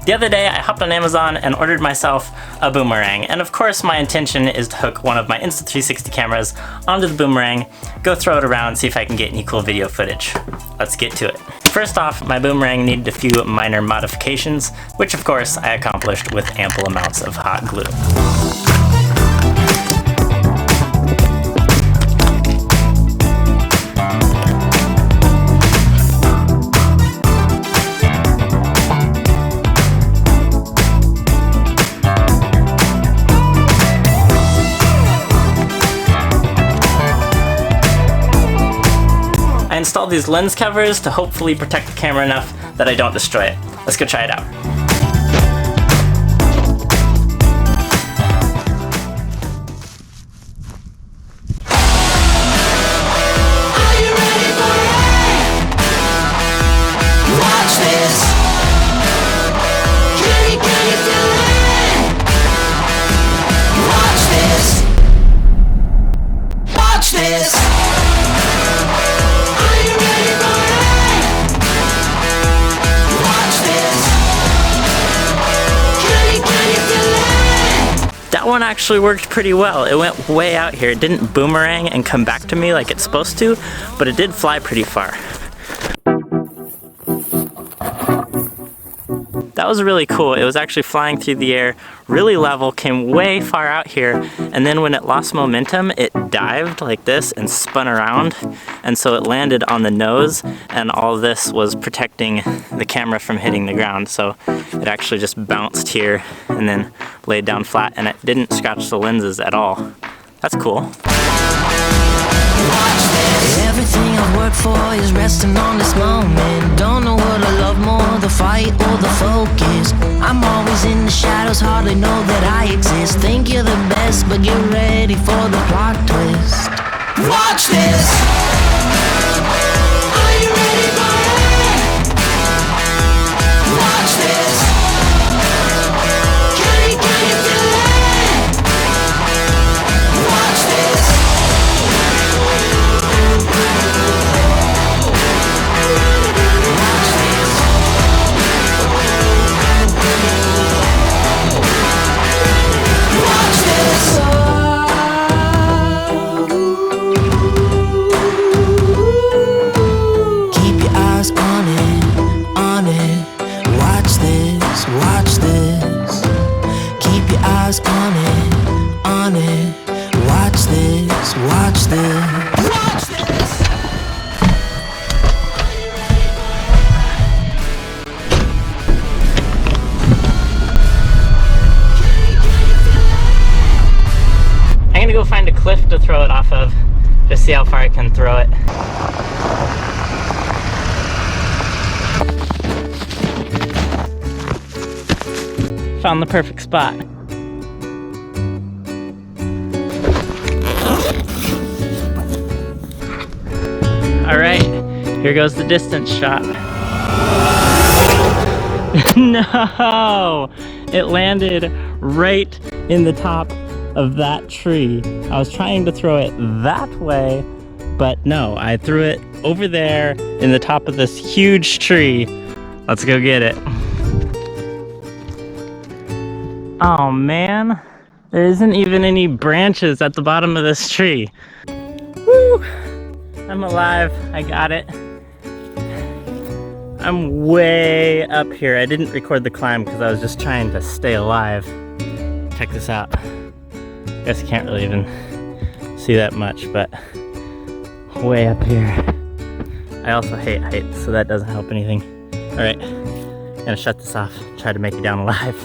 The other day I hopped on Amazon and ordered myself a Boomerang, and of course my intention is to hook one of my Insta360 cameras onto the Boomerang, go throw it around, see if I can get any cool video footage. Let's get to it. First off, my Boomerang needed a few minor modifications, which of course I accomplished with ample amounts of hot glue. I installed these lens covers to hopefully protect the camera enough that I don't destroy it. Let's go try it out. Are you ready for it? Watch this. Can you feel it? Watch this. Watch this. That one actually worked pretty well. It went way out here. It didn't boomerang and come back to me like it's supposed to, but it did fly pretty far. That was really cool. It was actually flying through the air, really level, came way far out here, and then when it lost momentum, it dived like this and spun around, and so it landed on the nose, and all this was protecting the camera from hitting the ground, so it actually just bounced here and then laid down flat, and it didn't scratch the lenses at all. That's cool. Everything I've worked for is resting on this moment. Don't know what I love more, the fight or the focus. I'm always in the shadows, hardly know that I exist. Think you're the best, but get ready for the plot twist. Watch this. Are you ready for it? Watch this. Can you feel it? Watch this. Go find a cliff to throw it off of, just see how far I can throw it. Found the perfect spot. Alright, here goes the distance shot. No! It landed right in the top of that tree. I was trying to throw it that way, but no, I threw it over there in the top of this huge tree. Let's go get it. Oh man, there isn't even any branches at the bottom of this tree. Woo! I'm alive, I got it. I'm way up here. I didn't record the climb because I was just trying to stay alive. Check this out. I guess you can't really even see that much, but way up here. I also hate heights, so that doesn't help anything. Alright, gonna shut this off, try to make it down alive.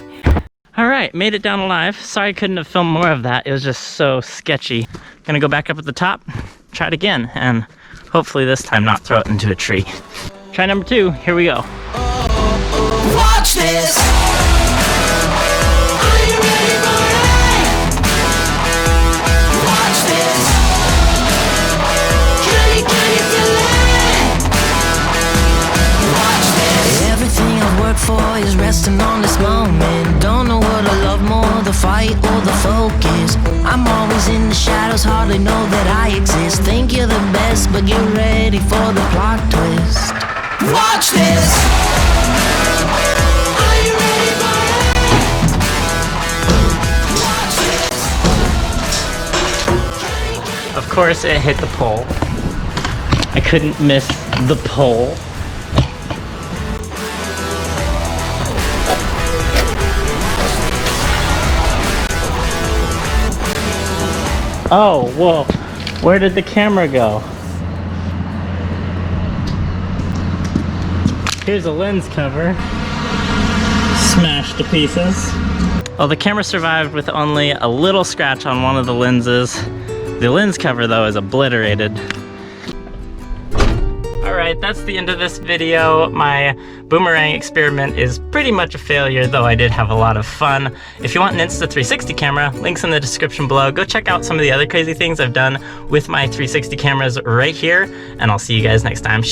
Alright, made it down alive. Sorry I couldn't have filmed more of that, it was just so sketchy. Gonna go back up at the top, try it again, and hopefully this time not throw it into a tree. Try number 2, here we go. Watch this. Are you ready for it? Watch this. Can you feel it? Watch this. Everything I've worked for is resting on this moment. Don't know what I love more, the fight or the focus. I'm always in the shadows, hardly know that I exist. Think you're the best, but get ready for the plot twist. Watch this. Are you ready for course, it hit the pole. I couldn't miss the pole. Oh, whoa. Where did the camera go? Here's a lens cover. Smashed to pieces. Well, the camera survived with only a little scratch on one of the lenses. The lens cover, though, is obliterated. Alright, that's the end of this video. My boomerang experiment is pretty much a failure, though I did have a lot of fun. If you want an Insta360 camera, links in the description below. Go check out some of the other crazy things I've done with my 360 cameras right here, and I'll see you guys next time.